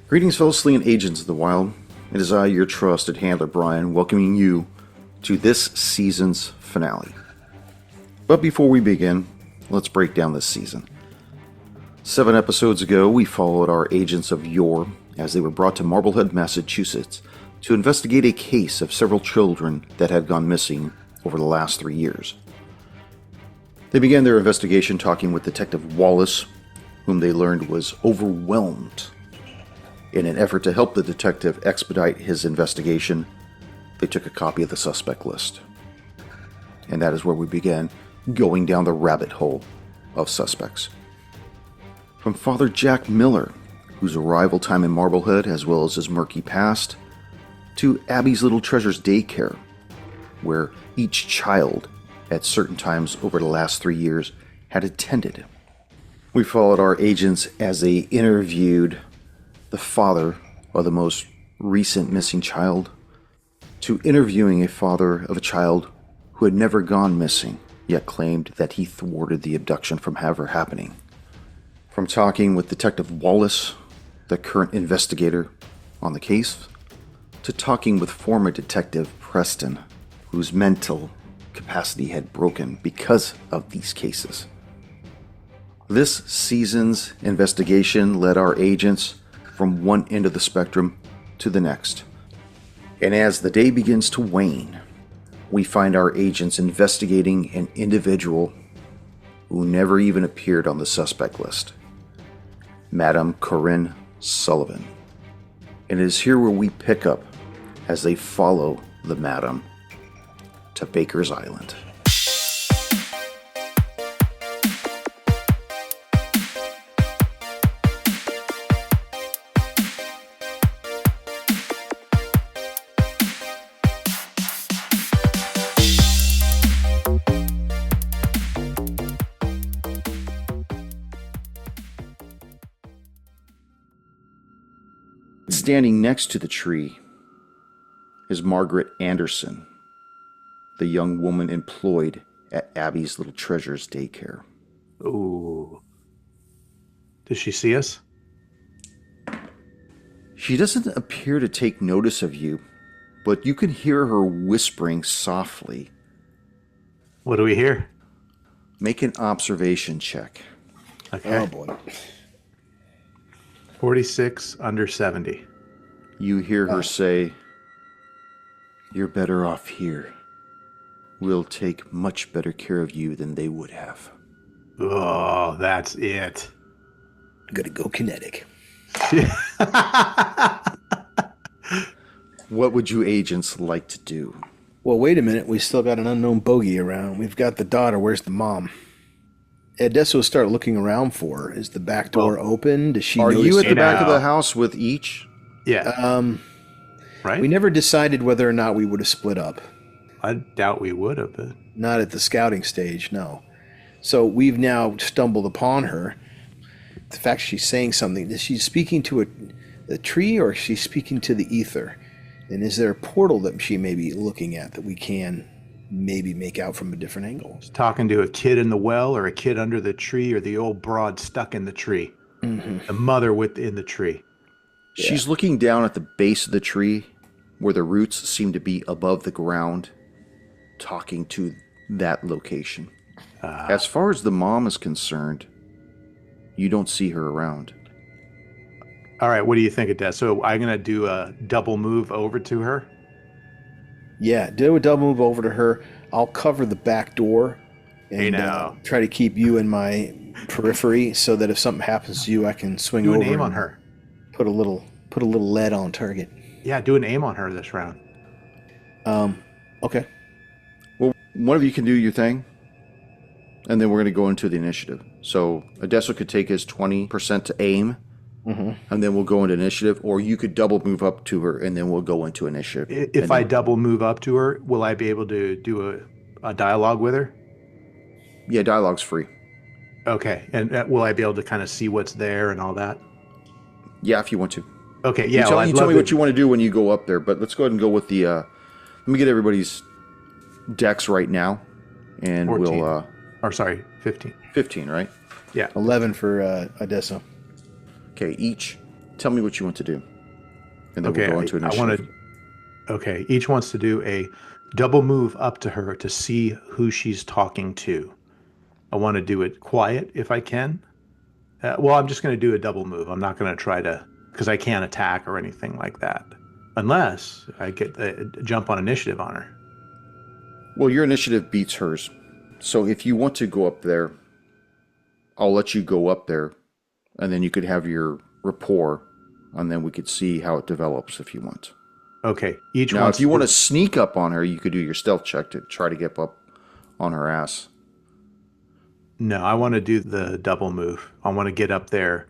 Greetings, fellow Sling agents of the wild. It is I, your trusted handler, Brian, welcoming you to this season's finale. But before we begin, let's break down this season. 7 episodes ago, we followed our agents of yore as they were brought to Marblehead, Massachusetts to investigate a case of several children that had gone missing over the last 3 years. They began their investigation talking with Detective Wallace, whom they learned was overwhelmed. In an effort to help the detective expedite his investigation, they took a copy of the suspect list. And that is where we began going down the rabbit hole of suspects. From Father Jack Miller, whose arrival time in Marblehead as well as his murky past, to Abby's Little Treasures daycare, where each child at certain times over the last 3 years had attended. We followed our agents as they interviewed the father of the most recent missing child, to interviewing a father of a child who had never gone missing, yet claimed that he thwarted the abduction from ever happening. From talking with Detective Wallace, the current investigator on the case, to talking with former Detective Preston, whose mental capacity had broken because of these cases. This season's investigation led our agents from one end of the spectrum to the next. And as the day begins to wane, we find our agents investigating an individual who never even appeared on the suspect list, Madame Corinne Sullivan. And it is here where we pick up as they follow the Madame to Baker's Island. Standing next to the tree is Margaret Anderson, the young woman employed at Abby's Little Treasures daycare. Ooh. Does she see us? She doesn't appear to take notice of you, but you can hear her whispering softly. What do we hear? Make an observation check. Okay. Oh boy. 46 under 70. You hear her say, "You're better off here. We'll take much better care of you than they would have." Oh, that's it. Gotta go kinetic. What would you agents like to do? Well, wait a minute. We still got an unknown bogey around. We've got the daughter. Where's the mom? Edesso will start looking around for her. Is the back door open? Does she Are notice you at the it? back of the house with each? Yeah. Right? We never decided whether or not we would have split up. I doubt we would have, but... Not at the scouting stage, no. So we've now stumbled upon her. The fact she's saying something, is she speaking to a tree or is she speaking to the ether? And is there a portal that she may be looking at that we can maybe make out from a different angle? She's talking to a kid in the well or a kid under the tree or the old broad stuck in the tree. Mm-hmm. The mother within the tree. She's looking down at the base of the tree where the roots seem to be above the ground, talking to that location. As far as the mom is concerned, you don't see her around. All right, what do you think of that? So I'm going to do a double move over to her. Yeah, do a double move over to her. I'll cover the back door and try to keep you in my periphery so that if something happens to you, I can swing Do over. an aim on her. Put a little lead on target. Yeah, do an aim on her this round. Okay. Well, one of you can do your thing, and then we're going to go into the initiative. So Adesso could take his 20% to aim, and then we'll go into initiative, or you could double move up to her, and then we'll go into initiative. If I double move up to her, will I be able to do a dialogue with her? Yeah, dialogue's free. Okay, and will I be able to kind of see what's there and all that? Yeah, if you want to. Okay, yeah. You tell me what you want to do when you go up there, but let's go ahead and go with the... let me get everybody's decks right now, and 14. we'll... Or sorry, 15. 15, right? Yeah. 11 for Adesso. Okay, each Tell me what you want to do. And then Okay, we'll go into I want initiative. to. Okay, each wants to do a double move up to her to see who she's talking to. I want to do it quiet if I can. Well, I'm just going to do a double move. I'm not going to try to, because I can't attack or anything like that, unless I get the jump on initiative on her. Well, your initiative beats hers. So if you want to go up there, I'll let you go up there, and then you could have your rapport, and then we could see how it develops if you want. Okay, each Now, wants if you want to sneak up on her, you could do your stealth check to try to get up on her ass. No, I want to do the double move. I want to get up there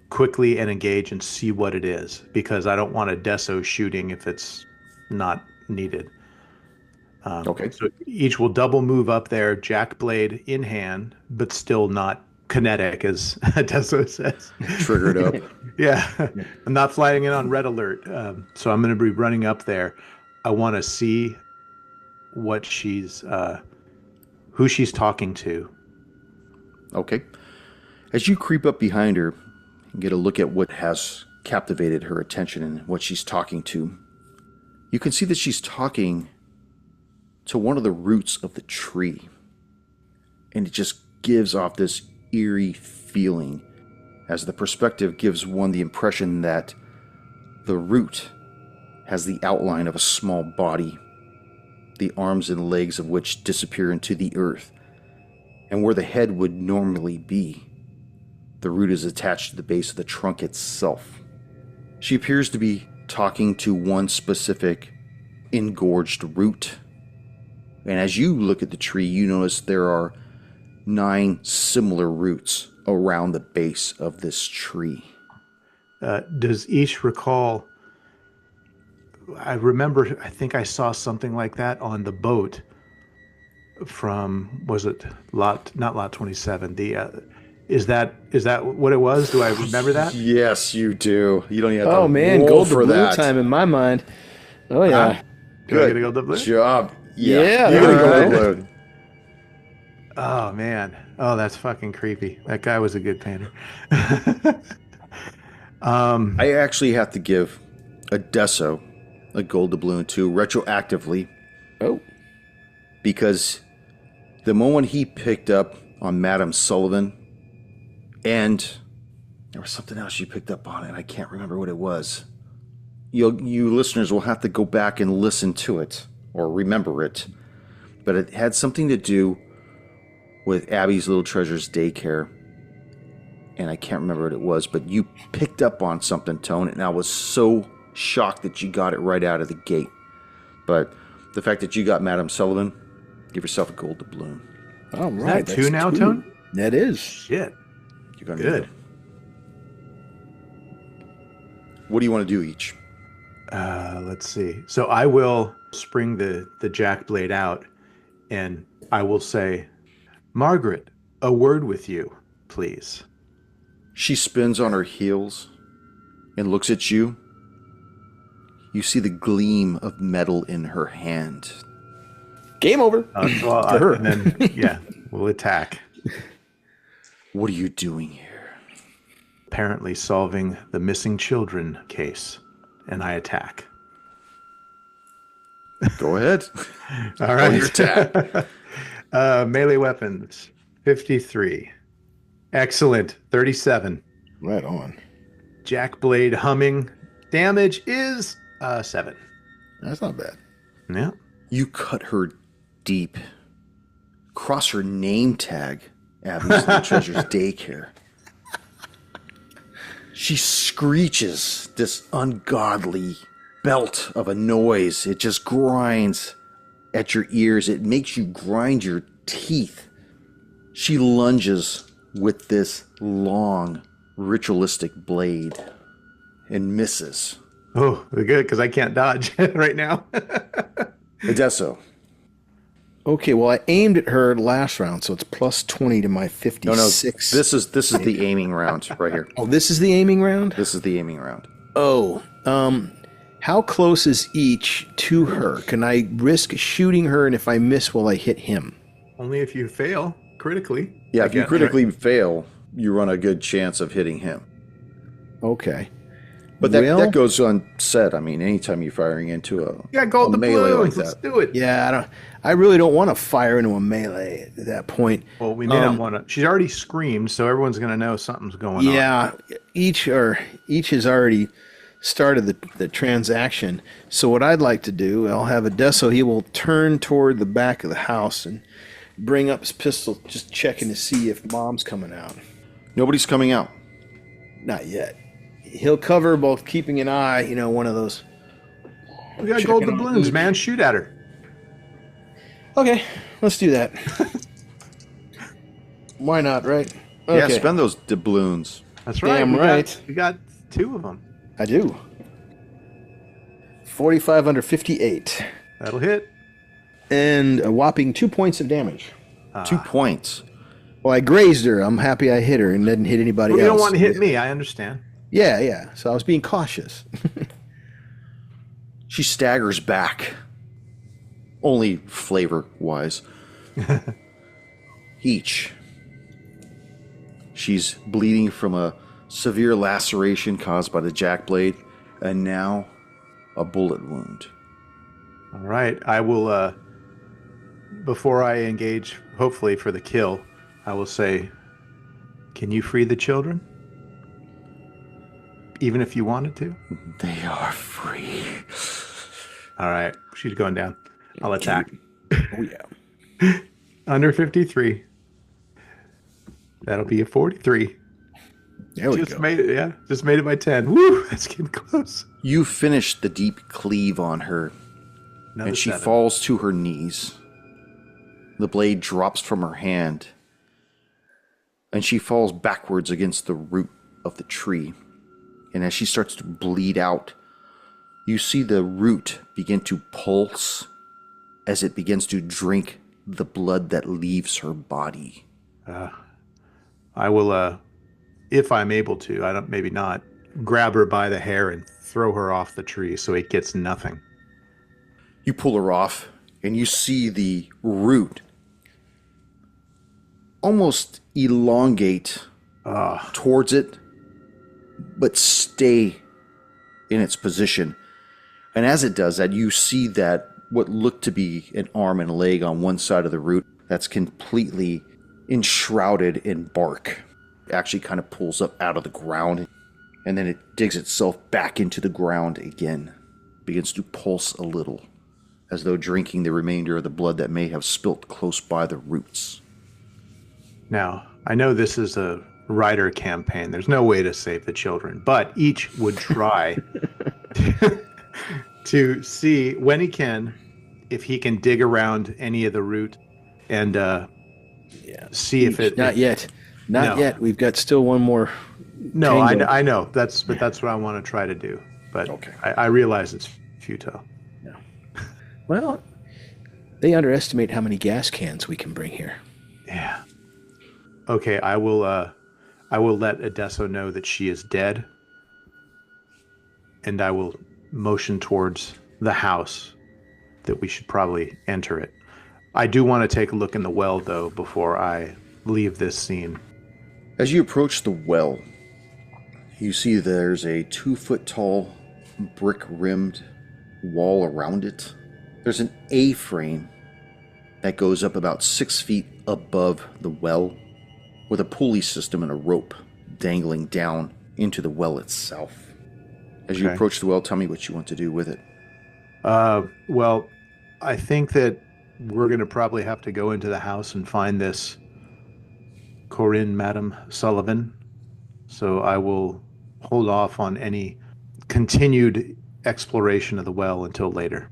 quickly and engage and see what it is, because I don't want a deso shooting if it's not needed. Okay. So each will double move up there, jack blade in hand, but still not kinetic, as Deso says. Triggered up. Yeah, I'm not flying in on red alert. So I'm going to be running up there. I want to see what who she's talking to. Okay. As you creep up behind her and get a look at what has captivated her attention and what she's talking to, you can see that she's talking to one of the roots of the tree. And it just gives off this eerie feeling, as the perspective gives one the impression that the root has the outline of a small body, the arms and legs of which disappear into the earth. And where the head would normally be, the root is attached to the base of the trunk itself. She appears to be talking to one specific engorged root. And as you look at the tree, you notice there are 9 similar roots around the base of this tree. Does each recall? I remember, I think I saw something like that on the boat from, was it not lot 27? Is that what it was? Do I remember that? Yes, you do. You don't even have to Oh man, roll gold to for blue that. time in my mind. Oh yeah. Do I get to go double? job. Yeah, you're gonna go alright. double. Oh man. Oh, that's fucking creepy. That guy was a good painter. I actually have to give a deso a gold doubloon too, retroactively, Oh. because the moment he picked up on Madame Sullivan, and there was something else you picked up on it, I can't remember what it was. You listeners will have to go back and listen to it, or remember it, but it had something to do with Abby's Little Treasures daycare, and I can't remember what it was, but you picked up on something, Tone, and I was so shocked that you got it right out of the gate. But the fact that you got Madame Sullivan, give yourself a gold doubloon. All right. that 2 now, Tone? That is. Shit. You got Good. What do you want to do each? Let's see. So I will spring the jack blade out, and I will say, Margaret, a word with you, please. She spins on her heels and looks at you. You see the gleam of metal in her hand. Game over. Well, For her. And then, yeah, we'll attack. What are you doing here? Apparently solving the missing children case, and I attack. Go ahead. All right. Your attack. Melee weapons, 53. Excellent, 37. Right on. Jack blade humming. Damage is 7. That's not bad. Yeah. You cut her deep. Cross her name tag, Abby's Little Treasures daycare. She screeches this ungodly belt of a noise. It just grinds at your ears. It makes you grind your teeth. She lunges with this long, ritualistic blade and misses. Oh, good, because I can't dodge right now. Edesso. Okay, well I aimed at her last round, so it's plus 20 to my 56. No, this is the aiming round right here. Oh, this is the aiming round? This is the aiming round. Oh, how close is each to her? Can I risk shooting her, and if I miss, will I hit him? Only if you fail critically. Yeah, if you Again, critically fail, you run a good chance of hitting him. Okay. But that goes unsaid. I mean, anytime you're firing into a gold a melee doubloons. like Let's that. do it. Yeah, I really don't want to fire into a melee at that point. Well, we may not want to. She's already screamed, so everyone's going to know something's going on. Yeah, each has already started the transaction. So what I'd like to do, I'll have Adesso. He will turn toward the back of the house and bring up his pistol, just checking to see if Mom's coming out. Nobody's coming out. Not yet. He'll cover both, keeping an eye. One of those. We got gold doubloons, man. Shoot at her. Okay, let's do that. Why not, right? Okay. Yeah, spend those doubloons. That's right. Damn right. We got 2 of them. I do. 45 under 58. That'll hit. And a whopping 2 points of damage. 2 points. Well, I grazed her. I'm happy I hit her and didn't hit anybody else. You don't want to hit me. I understand. Yeah. So I was being cautious. She staggers back. Only flavor-wise. Each. She's bleeding from a severe laceration caused by the jack blade, and now a bullet wound. All right. I will, before I engage, hopefully for the kill, I will say, can you free the children? Even if you wanted to? They are free. All right. She's going down. I'll attack. Oh, yeah. Under 53. That'll be a 43. There we Just go. made it, yeah. Just made it by 10. Woo! That's getting close. You finish the deep cleave on her, Another and she 7. falls to her knees. The blade drops from her hand, and she falls backwards against the root of the tree. And as she starts to bleed out, you see the root begin to pulse as it begins to drink the blood that leaves her body. I will, if I'm able to, maybe not, grab her by the hair and throw her off the tree so it gets nothing. You pull her off, and you see the root almost elongate towards it, but stay in its position. And as it does that, you see that what looked to be an arm and a leg on one side of the root that's completely enshrouded in bark actually kind of pulls up out of the ground, and then it digs itself back into the ground again, begins to pulse a little, as though drinking the remainder of the blood that may have spilt close by the roots. Now, I know this is a writer campaign. There's no way to save the children, but each would try to see when he can, if he can dig around any of the root and see if it. Not yet. Not No. yet. We've got still one more. No, tango. I know. That's what I want to try to do. But Okay. I realize it's futile. Well, they underestimate how many gas cans we can bring here. Yeah. Okay, I will let Adesso know that she is dead, and I will motion towards the house that we should probably enter it. I do want to take a look in the well, though, before I leave this scene. As you approach the well, you see there's a 2-foot-tall, brick-rimmed wall around it. There's an A-frame that goes up about 6 feet above the well, with a pulley system and a rope dangling down into the well itself. As you Okay. approach the well, tell me what you want to do with it. Well, I think that we're going to probably have to go into the house and find this Corinne Madam Sullivan. So I will hold off on any continued exploration of the well until later.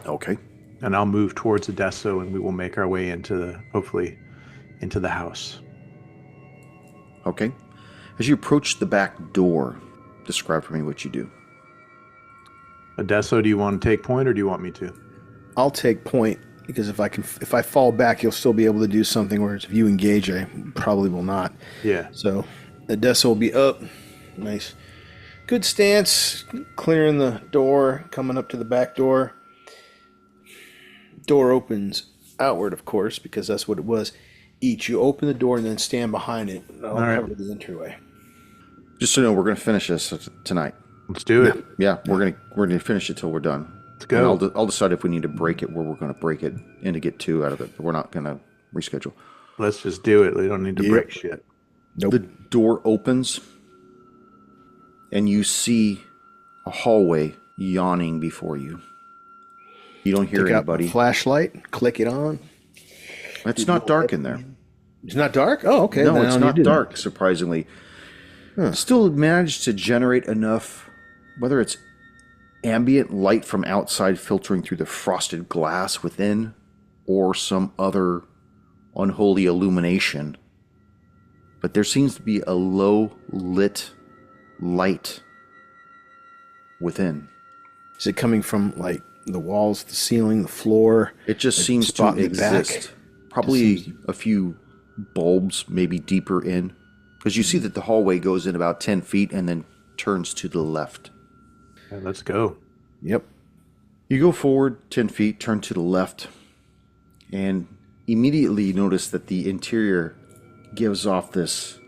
Okay. And I'll move towards Adesso, and we will make our way hopefully into the house. Okay. As you approach the back door, describe for me what you do. Adesso, do you want to take point, or do you want me to? I'll take point because if I fall back, you'll still be able to do something. Whereas if you engage, I probably will not. Yeah. So Odessa will be up. Nice. Good stance. Clearing the door. Coming up to the back door. Door opens outward, of course, because that's what it was. Each, you open the door and then stand behind it. I'll All right. cover the entryway. Just so you know, we're going to finish this tonight. Let's do it. Yeah, we're gonna finish it till we're done. Let's go. And I'll decide if we need to break it, where we're going to break it and to get 2 out of it. But we're not going to reschedule. Let's just do it. We don't need to break shit. Nope. The door opens, and you see a hallway yawning before you. You don't hear Pick up anybody. a flashlight, click it on. It's not dark in there. It's not dark? Oh, okay. No, then I it's don't not need to- dark, surprisingly. Still managed to generate enough, whether it's ambient light from outside filtering through the frosted glass within, or some other unholy illumination. But there seems to be a low lit light within. Is it coming from like the walls, the ceiling, the floor? It just Like seems to spot in the back? exist. Probably a few bulbs, maybe deeper in. Because you see that the hallway goes in about 10 feet and then turns to the left. Yeah, let's go. Yep. You go forward 10 feet, turn to the left, and immediately you notice that the interior gives off this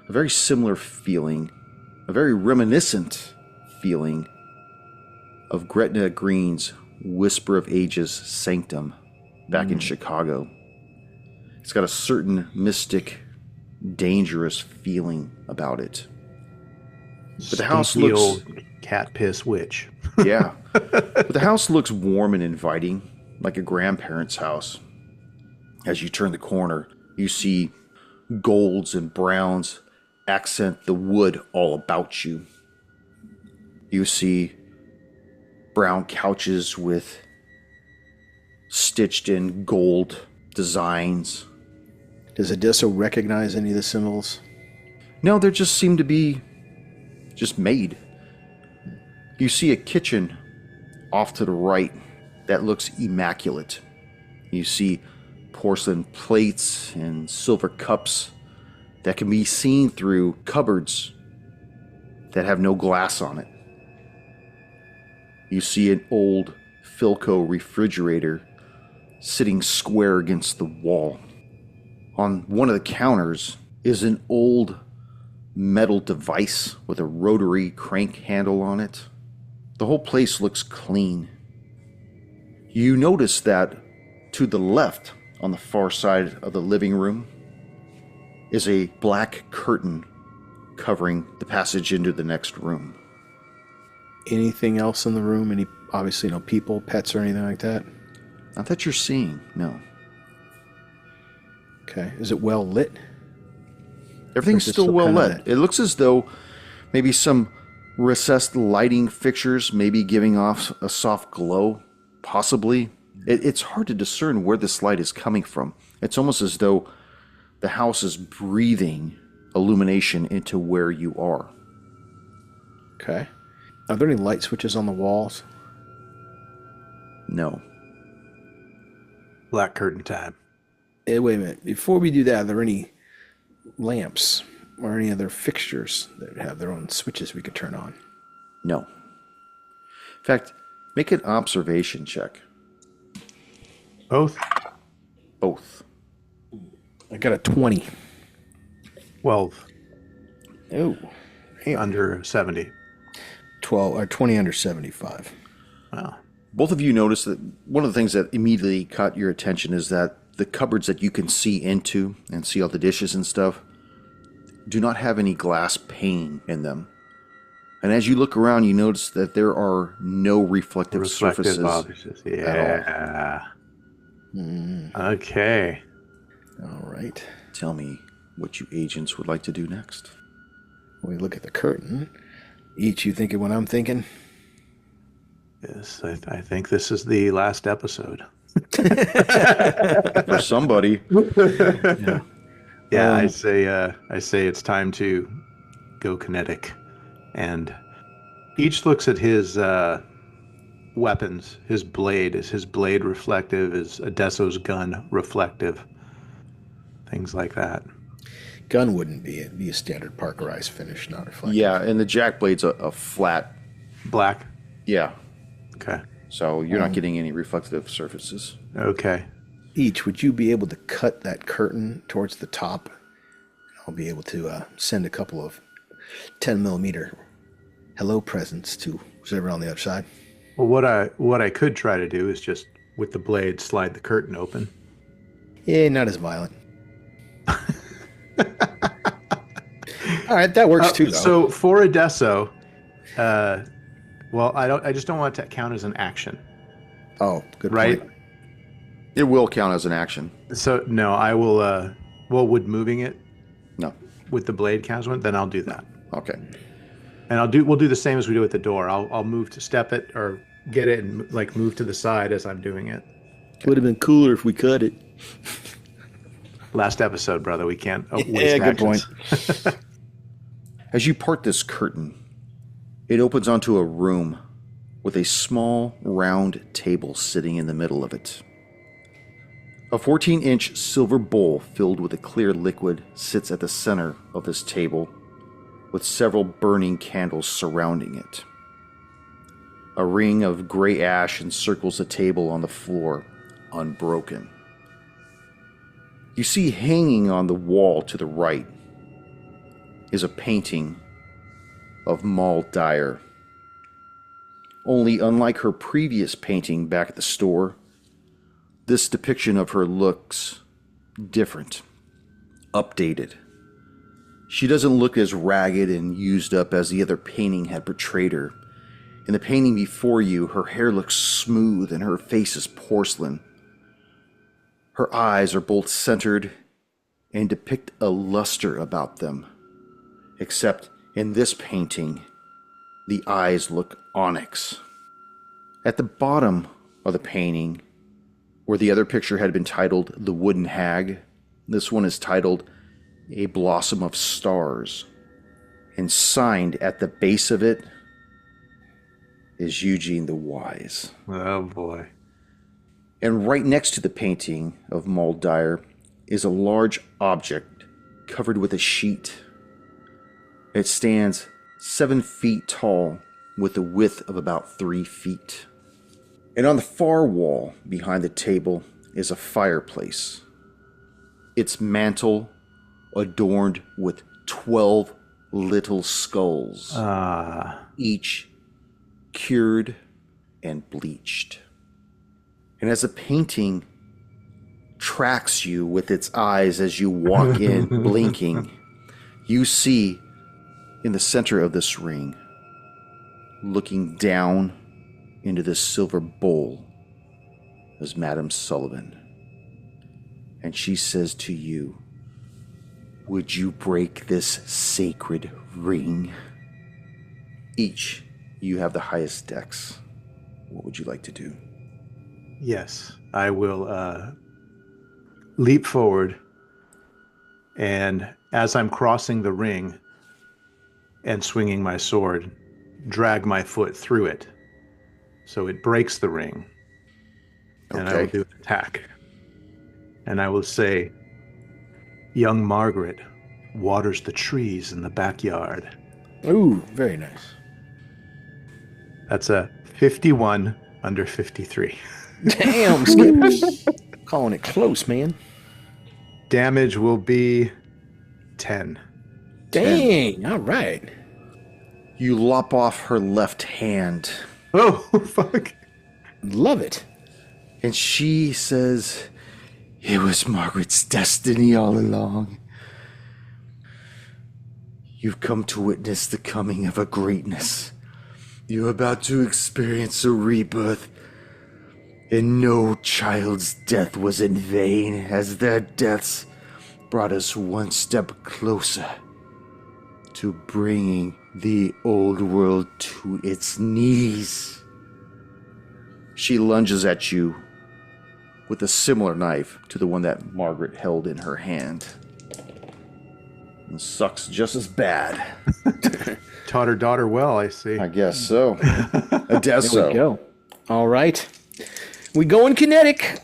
a very similar feeling, a very reminiscent feeling of Gretna Green's Whisper of Ages Sanctum back in Chicago. It's got a certain mystic, dangerous feeling about it. But the house Stinky looks... old cat piss witch. Yeah. But the house looks warm and inviting, like a grandparent's house. As you turn the corner, you see golds and browns accent the wood all about you. You see brown couches with stitched in gold designs. Does Adesso recognize any of the symbols? No, they just seem to be just made. You see a kitchen off to the right that looks immaculate. You see porcelain plates and silver cups that can be seen through cupboards that have no glass on it. You see an old Philco refrigerator sitting square against the wall. On one of the counters is an old metal device with a rotary crank handle on it. The whole place looks clean. You notice that to the left, on the far side of the living room, is a black curtain covering the passage into the next room. Anything else in the room? Any, obviously, no people, pets, or anything like that? Not that you're seeing, no. Okay. Is it well lit? Everything's Or is it still still well kinda lit. It looks as though maybe some recessed lighting fixtures maybe giving off a soft glow, possibly. It's hard to discern where this light is coming from. It's almost as though the house is breathing illumination into where you are. Okay. Are there any light switches on the walls? No. Black curtain time. Wait a minute. Before we do that, are there any lamps or any other fixtures that have their own switches we could turn on? No. In fact, make an observation check. Both? Both. I got a 20. 12. Oh. Under 70. 12 or 20 under 75. Wow. Both of you notice that one of the things that immediately caught your attention is that the cupboards that you can see into and see all the dishes and stuff do not have any glass pane in them. And as you look around, you notice that there are no reflective surfaces objects. at all. Yeah. Okay. All right. Tell me what you agents would like to do next. We look at the curtain. Each, you thinking what I'm thinking? Yes, I think this is the last episode. For somebody. Yeah, I say it's time to go kinetic, and each looks at his weapons. His blade, is his blade reflective? Is Adesso's gun reflective? Things like that. Gun wouldn't be. It'd be a standard Parkerized finish, not reflective. Yeah, and the jack blade's a flat. Black. Yeah. Okay. So you're not getting any reflective surfaces. Okay. Each, would you be able to cut that curtain towards the top? I'll be able to send a couple of 10 millimeter hello presents to whoever on the other side. Well, what I could try to do is just with the blade slide the curtain open. Yeah, not as violent. All right, that works too, though. So for a deso, well, I just don't want it to count as an action. Oh, good right? point. It will count as an action. So no, I will. Well, would moving it No. with the blade count as one? Then I'll do that. Okay. And we'll do the same as we do with the door. I'll move to step it or get it and like move to the side as I'm doing it. Would have been cooler if we cut it. Last episode, brother. We can't waste Yeah, good actions. point. As you part this curtain, it opens onto a room with a small, round table sitting in the middle of it. A 14-inch silver bowl filled with a clear liquid sits at the center of this table, with several burning candles surrounding it. A ring of gray ash encircles the table on the floor, unbroken. You see hanging on the wall to the right is a painting of Maul Dyer. Only unlike her previous painting back at the store, this depiction of her looks different, updated. She doesn't look as ragged and used up as the other painting had portrayed her. In the painting before you, her hair looks smooth and her face is porcelain. Her eyes are both centered and depict a luster about them. Except in this painting, the eyes look onyx. At the bottom of the painting, where the other picture had been titled The Wooden Hag, this one is titled A Blossom of Stars. And signed at the base of it is Eugene the Wise. Oh boy. And right next to the painting of Maul Dyer is a large object covered with a sheet. It stands 7 feet tall with a width of about 3 feet. And on the far wall behind the table is a fireplace. Its mantle adorned with 12 little skulls, each cured and bleached. And as the painting tracks you with its eyes as you walk in, blinking, you see in the center of this ring, looking down into this silver bowl, is Madame Sullivan. And she says to you, "Would you break this sacred ring?" Each, you have the highest dex. What would you like to do? Yes, I will leap forward, and as I'm crossing the ring and swinging my sword, drag my foot through it so it breaks the ring. And I will do an attack. And I will say, "Young Margaret waters the trees in the backyard." Ooh, very nice. That's a 51 under 53. Damn, Skip. Calling it close, man. Damage will be 10. Dang, all right. You lop off her left hand, Oh, fuck. Love it. and she says, "It was Margaret's destiny all along. You've come to witness the coming of a greatness. You're about to experience a rebirth. And no child's death was in vain, as their deaths brought us one step closer to bringing the old world to its knees." She lunges at you with a similar knife to the one that Margaret held in her hand. And sucks just as bad. Taught her daughter well, I see. I guess so. Adesso. There we go. All right. We go in kinetic.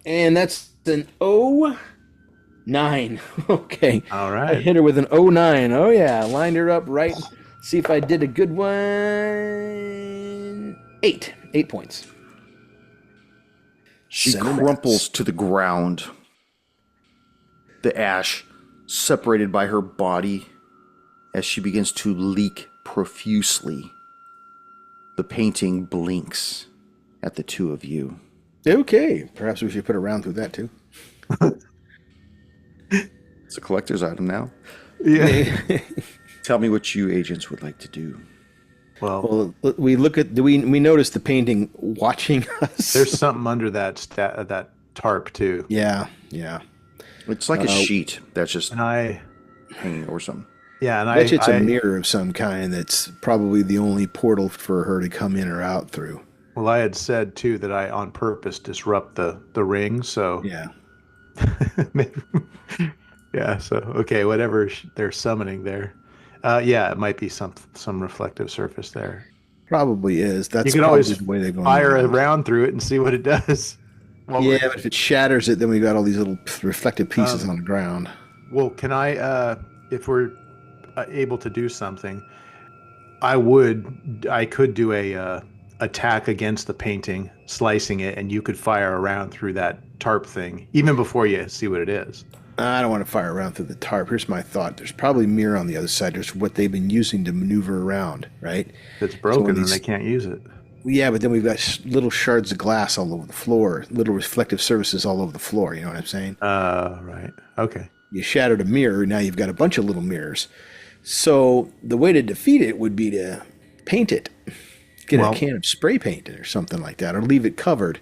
And that's an 09. Okay. All I right. hit her with an 09. Oh, yeah. Lined her up right. See if I did a good one. 8. 8 points. She Send her crumples to the ground. The ash, separated by her body, as she begins to leak profusely. The painting blinks at the two of you. Okay, perhaps we should put a round through that too. It's a collector's item now. Yeah. Tell me what you agents would like to do. Well, we look at we notice the painting watching us. there's something under that tarp too. Yeah. It's like a sheet that's just And I hanging over something. Yeah, and I bet it's a mirror of some kind that's probably the only portal for her to come in or out through. Well, I had said too that I on purpose disrupt the ring, so Yeah. yeah. So okay, whatever they're summoning there, yeah, it might be some reflective surface there. Probably is. That's You can probably always the way they're going. fire a round through it and see what it does. Yeah, but if it shatters it, then we got all these little reflective pieces on the ground. Well, can I, if we're able to do something, I could do a attack against the painting, slicing it, and you could fire around through that tarp thing even before you see what it is. I don't want to fire around through the tarp. Here's my thought. There's probably mirror on the other side. There's what they've been using to maneuver around, right? If it's broken, So then they can't use it. Yeah, but then we've got little shards of glass all over the floor, little reflective surfaces all over the floor. You know what I'm saying? Right. Okay. You shattered a mirror. Now you've got a bunch of little mirrors. So the way to defeat it would be to paint it. Get a can of spray paint or something like that, or leave it covered.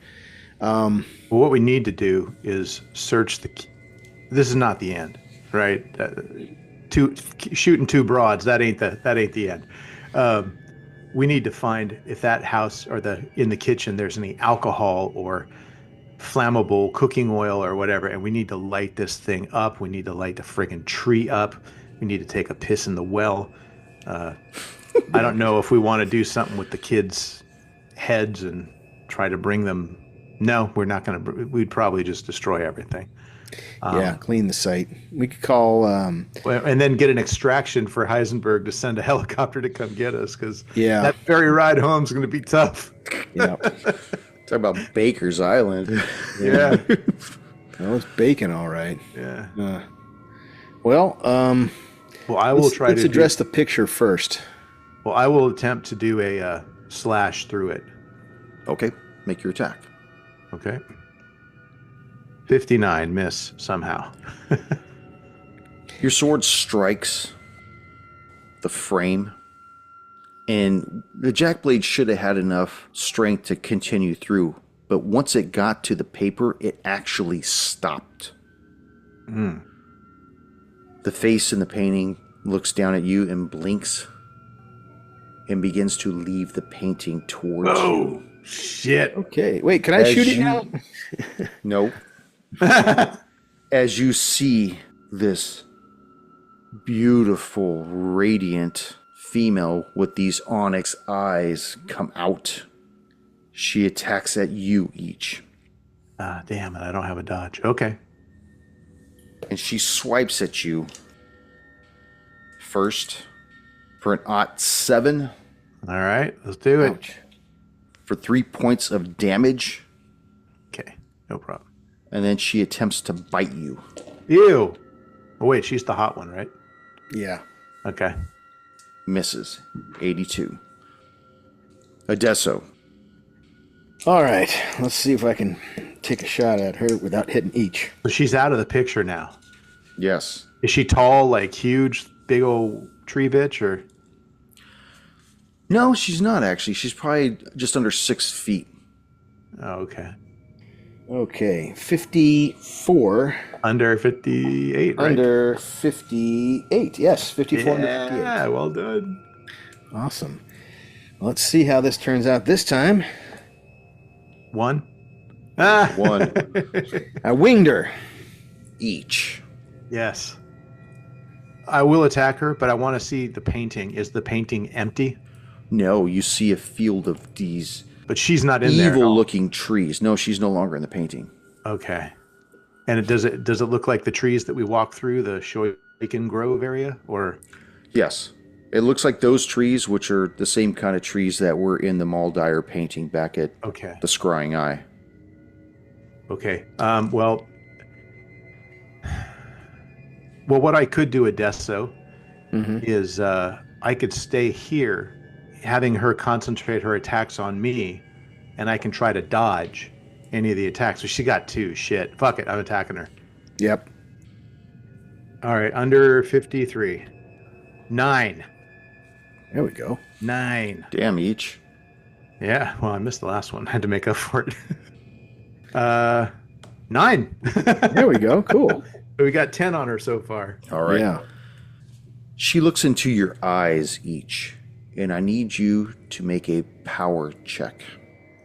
Well, what we need to do is search the. This is not the end, right? Shooting two broads. That ain't the end. We need to find if that house or in the kitchen there's any alcohol or flammable cooking oil or whatever, and we need to light this thing up. We need to light the friggin' tree up. We need to take a piss in the well. I don't know if we want to do something with the kids' heads and try to bring them. No, we're not going to. We'd probably just destroy everything. Yeah, clean the site. We could call. And then get an extraction for Heisenberg to send a helicopter to come get us, because Yeah. that ferry ride home is going to be tough. Yeah. Talk about Baker's Island. Yeah. Well, it's bacon, all right. Yeah. Well, I will try let's to address the picture first. Well, I will attempt to do a slash through it. Okay, make your attack. Okay. 59, miss somehow. Your sword strikes the frame, and the jackblade should have had enough strength to continue through, but once it got to the paper, it actually stopped. The face in the painting looks down at you and blinks and begins to leave the painting towards you. Shit. Okay. Wait, can I shoot it now? No. As you see this beautiful, radiant female with these onyx eyes come out, she attacks at you each. Damn it, I don't have a dodge. Okay. And she swipes at you first for an +7. All right, let's do it. Ouch. For 3 points of damage. Okay, no problem. And then she attempts to bite you. Ew. Oh, wait, she's the hot one, right? Yeah. Okay. Misses. 82. Adesso. All right. Let's see if I can take a shot at her without hitting each. So she's out of the picture now. Yes. Is she tall, like huge, big old tree bitch, or? No, she's not actually. She's probably just under 6 feet. Oh, okay. Okay. 54. Under 58, right? Under 58. Yes, 54 under 58. Yeah, well done. Awesome. Let's see how this turns out this time. 1. Ah. 1 I winged her. each. Yes. I will attack her, but I want to see the painting. Is the painting empty? No, you see a field of these But she's not in there. evil-looking trees. No, she's no longer in the painting. Okay. And does it look like the trees that we walked through, the Shoykin Grove area, or? Yes. It looks like those trees, which are the same kind of trees that were in the Maldire painting back at Okay. the Scrying Eye. Okay. Well, what I could do, Adesso, is I could stay here, having her concentrate her attacks on me, and I can try to dodge any of the attacks. So she got 2. Shit. Fuck it. I'm attacking her. Yep. All right. Under 53. 9. There we go. 9. Damn each. Yeah. Well, I missed the last one. I had to make up for it. 9. There we go. Cool. We got 10 on her so far. All right. Yeah. She looks into your eyes each, and I need you to make a power check.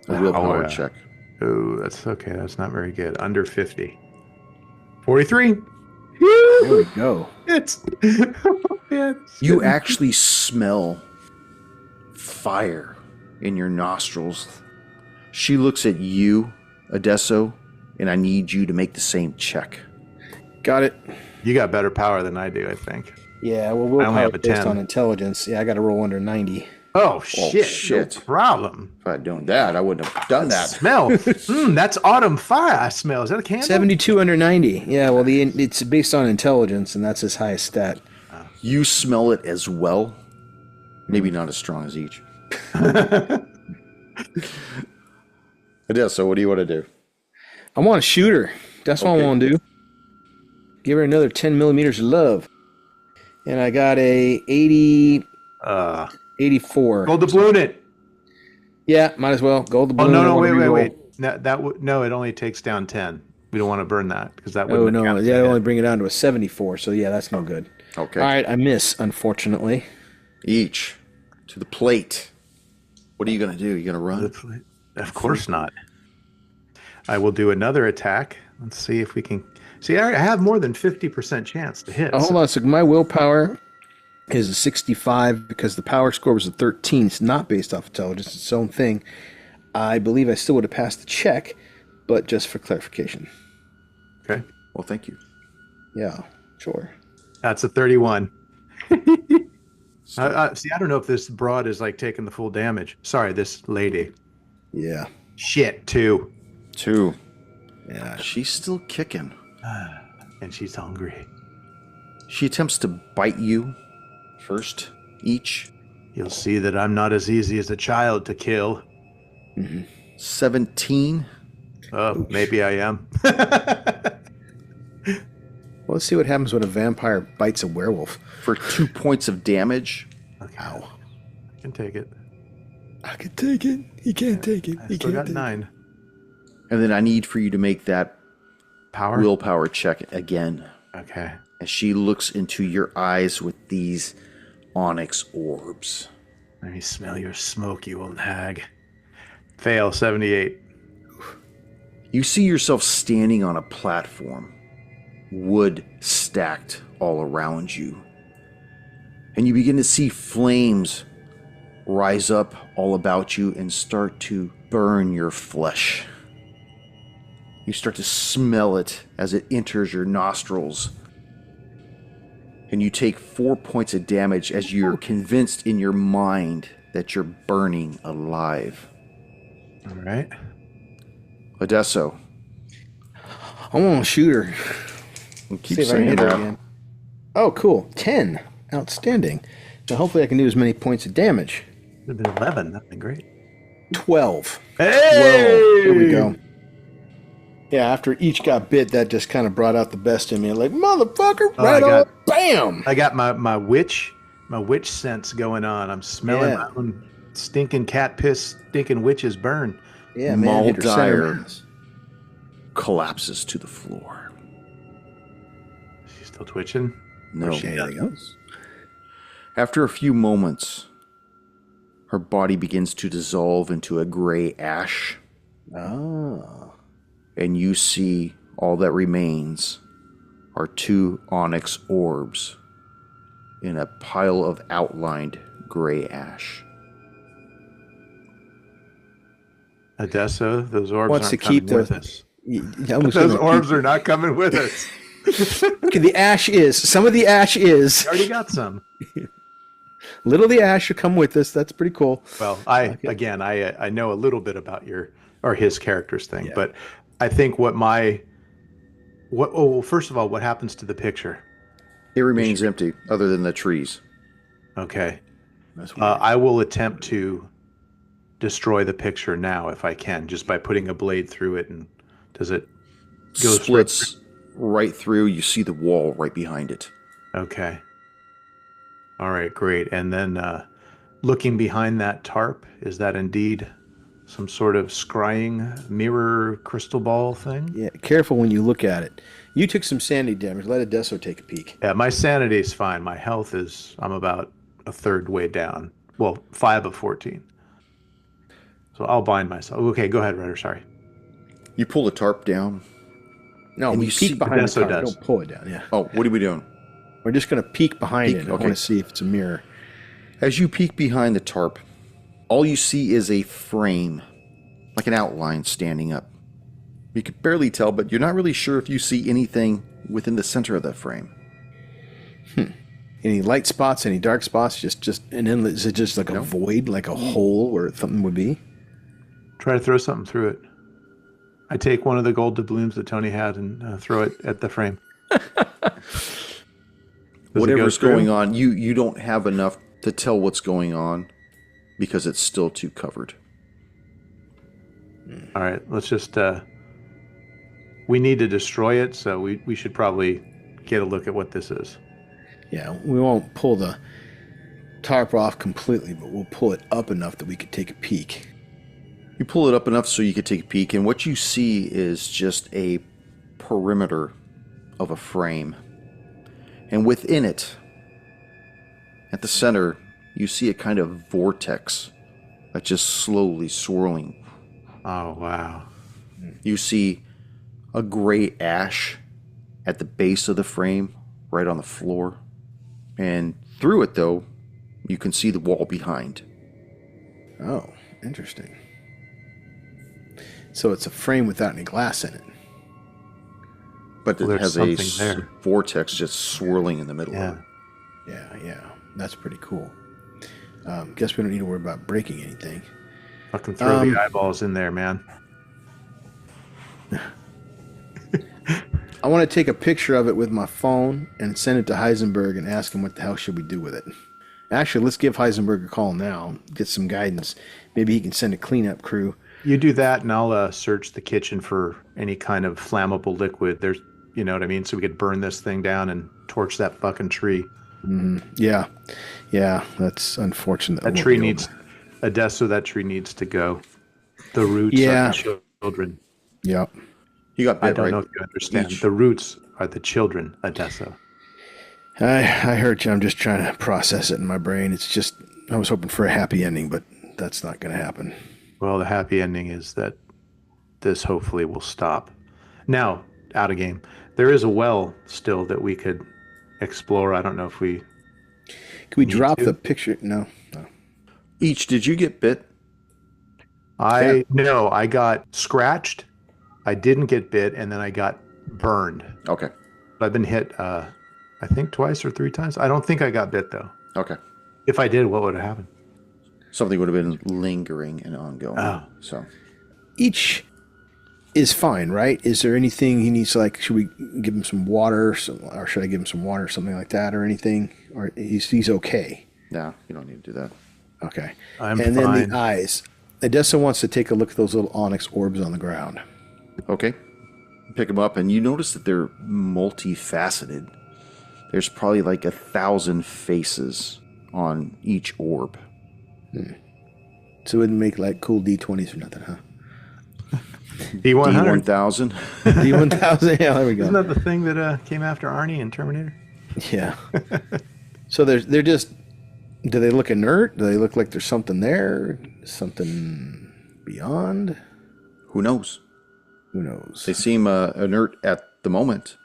A willpower check. Oh, that's okay. That's not very good. Under 50. 43. There we go. It's You actually smell fire in your nostrils. She looks at you, Adesso, and I need you to make the same check. Got it. You got better power than I do, I think. Yeah, well, I only have willpower a based 10. on intelligence. Yeah, I got to roll under 90. Oh, shit. No problem. If I'd done that, I wouldn't have done that. Smell. That's autumn fire I smell. Is that a candle? 72 under 90. Yeah, well, it's based on intelligence, and that's his highest stat. You smell it as well. Maybe not as strong as each. Adesso, what do you want to do? I want to shoot her. That's what I want to do. Give her another 10 millimeters of love. And I got a 84. Gold doubloon it. Yeah, might as well. Gold Oh, doubloon. no, wait. No, it only takes down 10. We don't want to burn that because that Oh, wouldn't no. count. Yeah, I only bring it down to a 74. So, yeah, that's no good. Okay. All right, I miss, unfortunately. Each to the plate. What are you going to do? You going to run? Of course not. I will do another attack. Let's see if we can. See, I have more than 50% chance to hit. Oh, hold on. So my willpower is a 65 because the power score was a 13. It's not based off intelligence. It's its own thing. I believe I still would have passed the check, but just for clarification. Okay. Well, thank you. Yeah, sure. That's a 31. See, I don't know if this broad is like taking the full damage. Sorry, this lady. Yeah. Shit, 2. 2. Yeah. She's still kicking. And she's hungry. She attempts to bite you first, each. You'll see that I'm not as easy as a child to kill. 17. Oh, maybe I am. Well, let's see what happens when a vampire bites a werewolf. For 2 points of damage. Okay. Ow. I can take it. I can take it. He can't take it. I still got 9. And then I need for you to make that Power? willpower check again. Okay. As she looks into your eyes with these onyx orbs. Let me smell your smoke, you old hag. Fail, 78. You see yourself standing on a platform, wood stacked all around you. And you begin to see flames rise up all about you and start to burn your flesh. You start to smell it as it enters your nostrils. And you take 4 points of damage as you're convinced in your mind that you're burning alive. All right. Adesso. I want to shoot her. Keep See if I can saying hit her that. again. Oh, cool. 10. Outstanding. So hopefully I can do as many points of damage. Would have been 11. That'd been great. 12. Hey! There we go. Yeah, after each got bit, that just kind of brought out the best in me. Like, motherfucker, Oh, right I got- on, bam! I got my witch sense going on. I'm smelling my own stinking cat piss, stinking witch's burn. Yeah, man, hit her center Maldier. mass. Collapses to the floor. She's still twitching. No. Where's she at? Anything else? After a few moments, her body begins to dissolve into a gray ash, Ah. and you see all that remains are 2 onyx orbs in a pile of outlined gray ash. Odessa, those orbs Wants aren't to keep coming with the- us. Those Those orbs are not coming with us. Okay, the ash is. Some of the ash is. I already got some. Little of the ash should come with us. That's pretty cool. Well, I know a little bit about his character's thing, but I think first of all, what happens to the picture? It remains empty, other than the trees. Okay. That's weird. I will attempt to destroy the picture now if I can, just by putting a blade through it. And does it go Splits right through. You see the wall right behind it. Okay. All right, great. And then looking behind that tarp, is that indeed some sort of scrying mirror crystal ball thing? Yeah, careful when you look at it. You took some sanity damage. Let Adesso take a peek. Yeah, my sanity is fine. My health is, I'm about a third way down. Well, 5 of 14. So I'll bind myself. Okay, go ahead, Ryder. Sorry. You pull the tarp down. No, And we you see- peek behind the Adesso tarp. does. Don't pull it down. Yeah, Oh, what are we doing? we're just gonna peek behind Peek, it. I okay. want to see if it's a mirror. As you peek behind the tarp, all you see is a frame, like an outline standing up. You can barely tell, but you're not really sure if you see anything within the center of that frame. Any light spots? Any dark spots? Just an inlet? Is it just like a void, like a hole where something would be? Try to throw something through it. I take one of the gold doubloons that Tony had and throw it at the frame. Whatever's going on, you don't have enough to tell what's going on because it's still too covered. All right, let's just... we need to destroy it, so we should probably get a look at what this is. Yeah, we won't pull the tarp off completely, but we'll pull it up enough that we could take a peek. You pull it up enough so you could take a peek, and what you see is just a perimeter of a frame. And within it, at the center, you see a kind of vortex that's just slowly swirling. Oh, wow. You see a gray ash at the base of the frame, right on the floor. And through it, though, you can see the wall behind. Oh, interesting. So it's a frame without any glass in it. But it Well, has there's a something there. vortex just swirling in the middle of it. Yeah, that's pretty cool. Guess we don't need to worry about breaking anything. Fucking throw the eyeballs in there, man. I want to take a picture of it with my phone and send it to Heisenberg and ask him what the hell should we do with it. Actually, let's give Heisenberg a call now, get some guidance. Maybe he can send a cleanup crew. You do that, and I'll search the kitchen for any kind of flammable liquid. There's, you know what I mean? So we could burn this thing down and torch that fucking tree. Yeah, that's unfortunate. That tree needs, Adesso, that tree needs to go. The roots Yeah. are the children. Yep. You got bit, I don't right? know if you understand. Each. The roots are the children, Adesso. I heard you. I'm just trying to process it in my brain. It's just, I was hoping for a happy ending, but that's not going to happen. Well, the happy ending is that this hopefully will stop. Now, out of game. There is a well still that we could explore. I don't know if we... Can we drop to? the picture? No. Each, did you get bit? No, I got scratched. I didn't get bit, and then I got burned. Okay. I've been hit, I think, twice or 3 times. I don't think I got bit, though. Okay. If I did, what would have happened? Something would have been lingering and ongoing. Oh. So Each is fine, right? Is there anything he needs, like, should we give him some water, or should I give him some water, something like that, or anything? Or he's okay? no, you don't need to do that. Okay. I'm and fine. then the eyes. Odessa wants to take a look at those little onyx orbs on the ground. Okay. Pick them up, and you notice that they're multifaceted. There's probably like 1,000 faces on each orb. So it wouldn't make like cool D20s or nothing, huh? D100. D1000. D1000? Yeah, there we go. Isn't that the thing that came after Arnie in Terminator? Yeah. So they're just, do they look inert? Do they look like there's something there? Something beyond? Who knows? Who knows? They seem inert at the moment.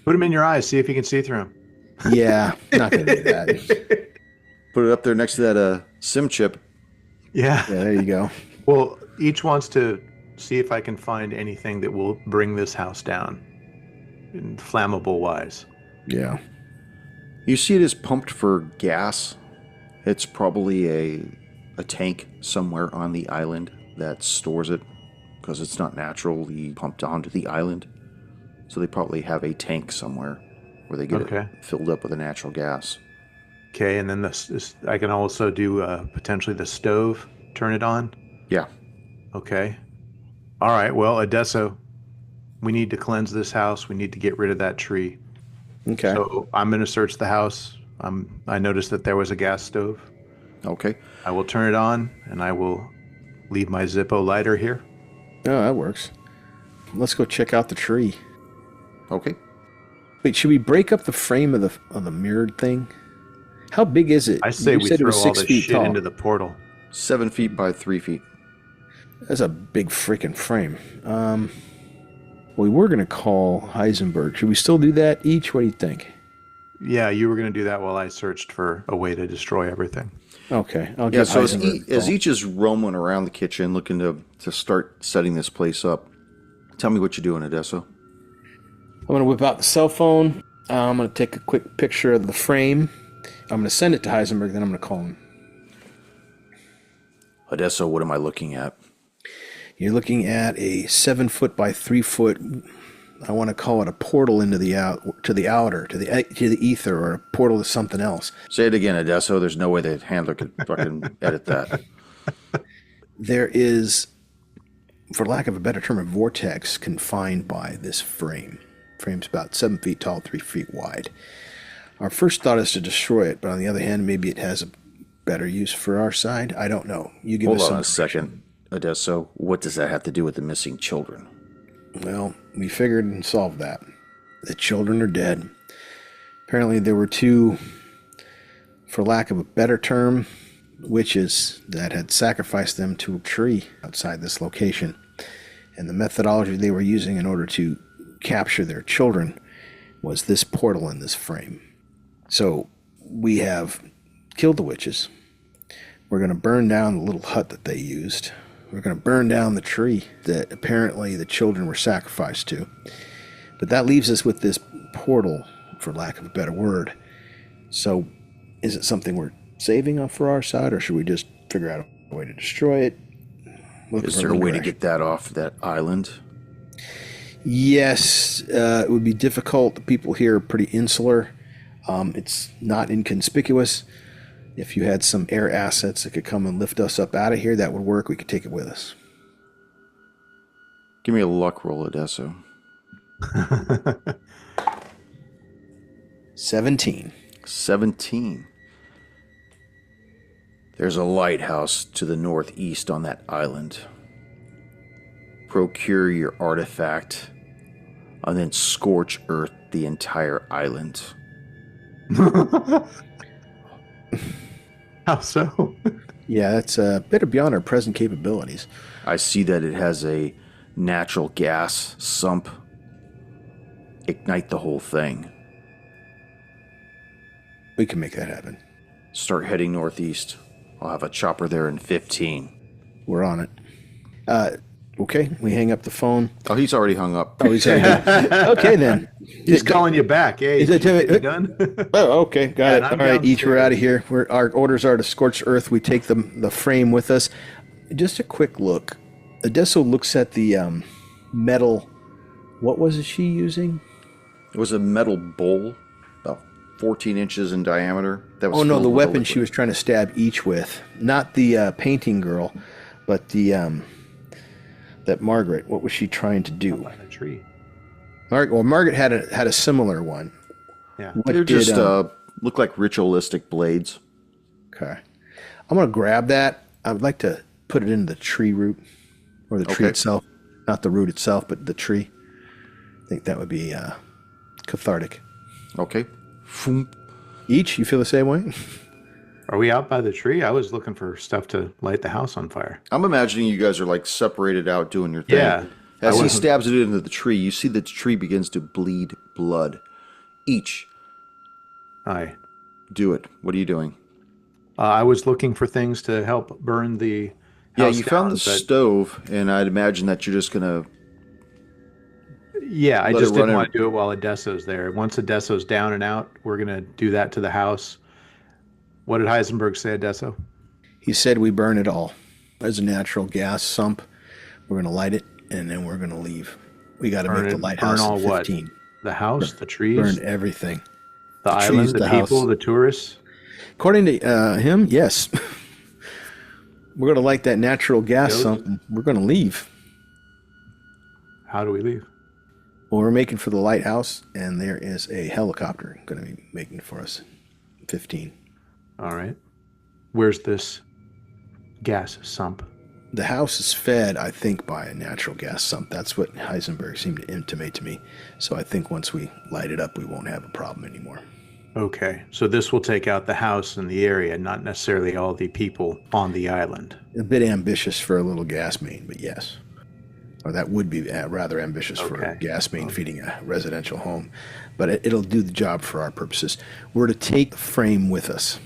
Put them in your eyes. See if you can see through them. Yeah, not going to do that. Put it up there next to that SIM chip. Yeah. Yeah, there you go. Well, each wants to see if I can find anything that will bring this house down, flammable wise. Yeah. You see it is pumped for gas. It's probably a tank somewhere on the island that stores it because it's not naturally pumped onto the island. So they probably have a tank somewhere. where they get Okay. it filled up with a natural gas. Okay, and then I can also do potentially the stove, turn it on. Yeah. Okay. All right, well, Adesso, we need to cleanse this house. We need to get rid of that tree. Okay. So I'm going to search the house. I noticed that there was a gas stove. Okay. I will turn it on, and I will leave my Zippo lighter here. Oh, that works. Let's go check out the tree. Okay. Wait, should we break up the frame of the mirrored thing? How big is it? I say You we said it throw was all 6 this feet shit tall. into the portal. 7 feet by 3 feet. That's a big freaking frame. We were going to call Heisenberg. Should we still do that each? What do you think? Yeah, you were going to do that while I searched for a way to destroy everything. Okay. I'll Yeah, give so Heisenberg a as call. each is roaming around the kitchen looking to start setting this place up, tell me what you're doing, Adesso. I'm going to whip out the cell phone. I'm going to take a quick picture of the frame. I'm going to send it to Heisenberg, then I'm going to call him. Adesso, what am I looking at? You're looking at a 7 foot by 3 foot. I want to call it a portal into the outer, to the ether, or a portal to something else. Say it again, Adesso. There's no way the handler could fucking edit that. There is, for lack of a better term, a vortex confined by this frame. Frame's about 7 feet tall, 3 feet wide. Our first thought is to destroy it, but on the other hand, maybe it has a better use for our side. I don't know. You give us Hold some on a second, Adesso. What does that have to do with the missing children? Well, we figured and solved that. The children are dead. Apparently there were two, for lack of a better term, witches that had sacrificed them to a tree outside this location. And the methodology they were using in order to capture their children was this portal in this frame. So we have killed the witches. We're going to burn down the little hut that they used. We're going to burn down the tree that apparently the children were sacrificed to. But that leaves us with this portal, for lack of a better word. So is it something we're saving up for our side, or should we just figure out a way to destroy it? Is there a way to get that off that island? Yes, it would be difficult. The people here are pretty insular. It's not inconspicuous. If you had some air assets that could come and lift us up out of here, that would work. We could take it with us. Give me a luck roll, Adesso. 17. 17. There's a lighthouse to the northeast on that island. Procure your artifact, and then scorch earth the entire island. How so? Yeah, that's a bit beyond our present capabilities. I see that it has a natural gas sump. Ignite the whole thing. We can make that happen. Start heading northeast. I'll have a chopper there in 15. We're on it. Okay, we hang up the phone. Oh, he's already hung up. Oh, he's okay then. He's calling you back. Hey, Is it- you done? Oh, okay, got Yeah, it. and All I'm right, each we're downstairs. out of here. Our orders are to scorch earth. We take the frame with us. Just a quick look. Adesso looks at the metal. What was she using? It was a metal bowl, about 14 inches in diameter. That was Oh no, filled the with a weapon she liquid. was trying to stab each with. Not the painting girl, but the that Margaret. What was she trying to do? By the tree. Margaret had a similar one. Yeah. What They're did, just look like ritualistic blades. Okay. I'm going to grab that. I would like to put it in the tree root, or the tree Okay. itself. Not the root itself, but the tree. I think that would be cathartic. Okay. Foom. Each? You feel the same way? Are we out by the tree? I was looking for stuff to light the house on fire. I'm imagining you guys are like separated out doing your thing. Yeah. As I he wasn't- stabs it into the tree, you see that the tree begins to bleed blood. Each. Aye. Do it. What are you doing? I was looking for things to help burn the Yeah, house you found down, the but- stove, and I'd imagine that you're just going to... Yeah, I Let just it didn't run want to do it while Adesso's there. Once Adesso's down and out, we're going to do that to the house. What did Heisenberg say, Adesso? He said we burn it all. There's a natural gas sump. We're going to light it, and then we're going to leave. We got to Burn make the it- lighthouse burn all at what? 15. The house, the trees, Burn everything. the island, trees, the the people, house. the tourists. According to him, yes. We're going to light that natural gas Goes. sump. And we're going to leave. How do we leave? Well, we're making for the lighthouse, and there is a helicopter going to be making for us. 15. All right. Where's this gas sump? The house is fed, I think, by a natural gas sump. That's what Heisenberg seemed to intimate to me. So I think once we light it up, we won't have a problem anymore. Okay, so this will take out the house and the area, not necessarily all the people on the island. A bit ambitious for a little gas main, but yes. Or that would be rather ambitious for a gas main feeding a residential home. But it'll do the job for our purposes. We're to take the frame with us.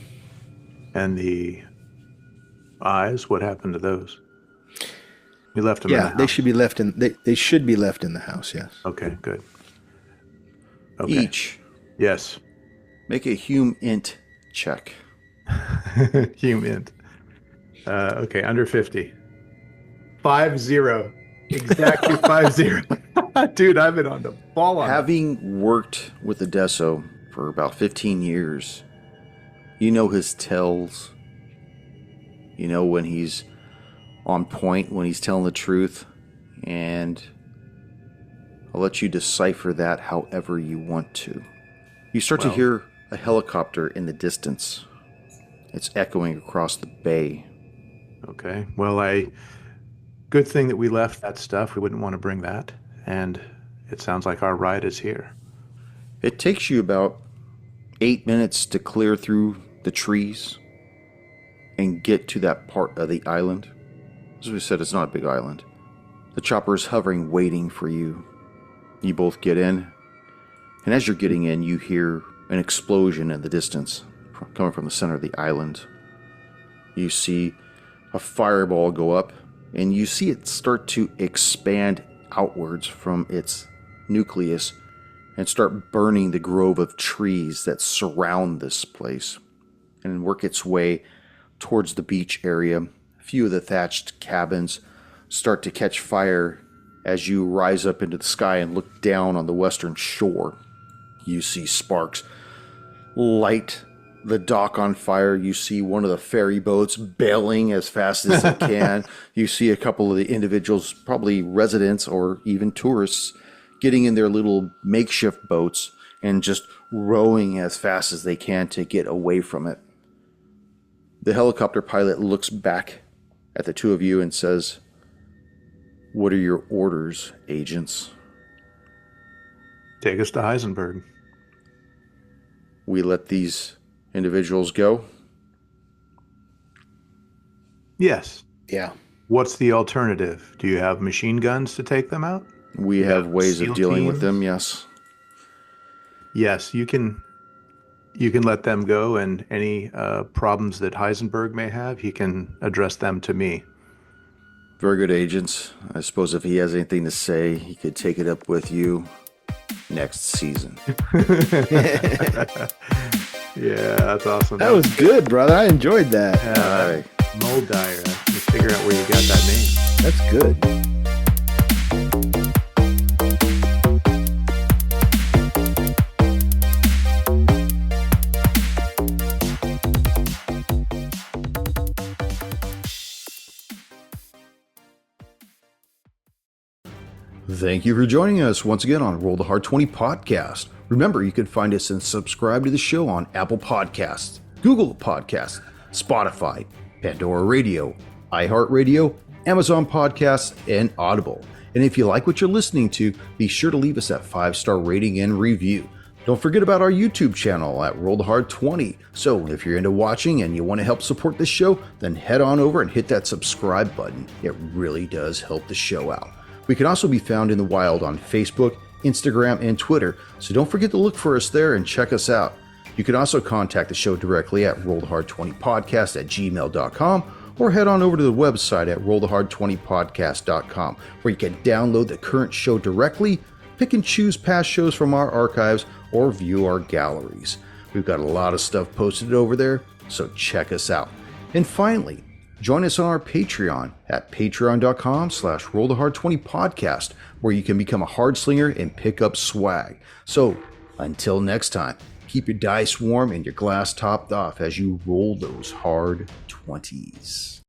And the eyes, what happened to those? We left them in the house. They should be left in they should be left in the house, yes. Okay, good. Okay. Each. Yes. Make a hum int check. Human. Okay, under 50. 50. Exactly 50. Dude, I've been on the ball on Having worked with the Deso for about 15 years, you know his tells. You know when he's on point, when he's telling the truth, and I'll let you decipher that however you want to. You start to hear a helicopter in the distance. It's echoing across the bay. Okay. Well, good thing that we left that stuff. We wouldn't want to bring that. And it sounds like our ride is here. It takes you about 8 minutes to clear through the trees and get to that part of the island. As we said, it's not a big island. The chopper is hovering, waiting for you. You both get in, and as you're getting in, you hear an explosion in the distance coming from the center of the island. You see a fireball go up, and you see it start to expand outwards from its nucleus and start burning the grove of trees that surround this place and work its way towards the beach area. A few of the thatched cabins start to catch fire as you rise up into the sky and look down on the western shore. You see sparks light the dock on fire. You see one of the ferry boats bailing as fast as it can. You see a couple of the individuals, probably residents or even tourists, getting in their little makeshift boats and just rowing as fast as they can to get away from it. The helicopter pilot looks back at the two of you and says, "What are your orders, agents?" Take us to Heisenberg. We let these individuals go? Yes. Yeah. What's the alternative? Do you have machine guns to take them out? We have ways of SEAL dealing with teams? them, yes. Yes, you can let them go, and any problems that Heisenberg may have, he can address them to me. Very good, agents. I suppose if he has anything to say, he could take it up with you next season. Yeah, that's awesome. That was good, brother. I enjoyed that. All right. Mold Dyer. You figure out where you got that name. That's good. Thank you for joining us once again on Roll the Hard 20 podcast. Remember, you can find us and subscribe to the show on Apple Podcasts, Google Podcasts, Spotify, Pandora Radio, iHeart Radio, Amazon Podcasts, and Audible. And if you like what you're listening to, be sure to leave us that 5-star rating and review. Don't forget about our YouTube channel at Roll the Hard 20. So if you're into watching and you want to help support this show, then head on over and hit that subscribe button. It really does help the show out. We can also be found in the wild on Facebook, Instagram, and Twitter, so don't forget to look for us there and check us out. You can also contact the show directly at rollthehard20podcast@gmail.com or head on over to the website at rollthehard20podcast.com, where you can download the current show directly, pick and choose past shows from our archives, or view our galleries. We've got a lot of stuff posted over there, so check us out. And finally, Join us on our Patreon at patreon.com/rollthehard20podcast, where you can become a hard slinger and pick up swag. So, until next time, keep your dice warm and your glass topped off as you roll those hard 20s.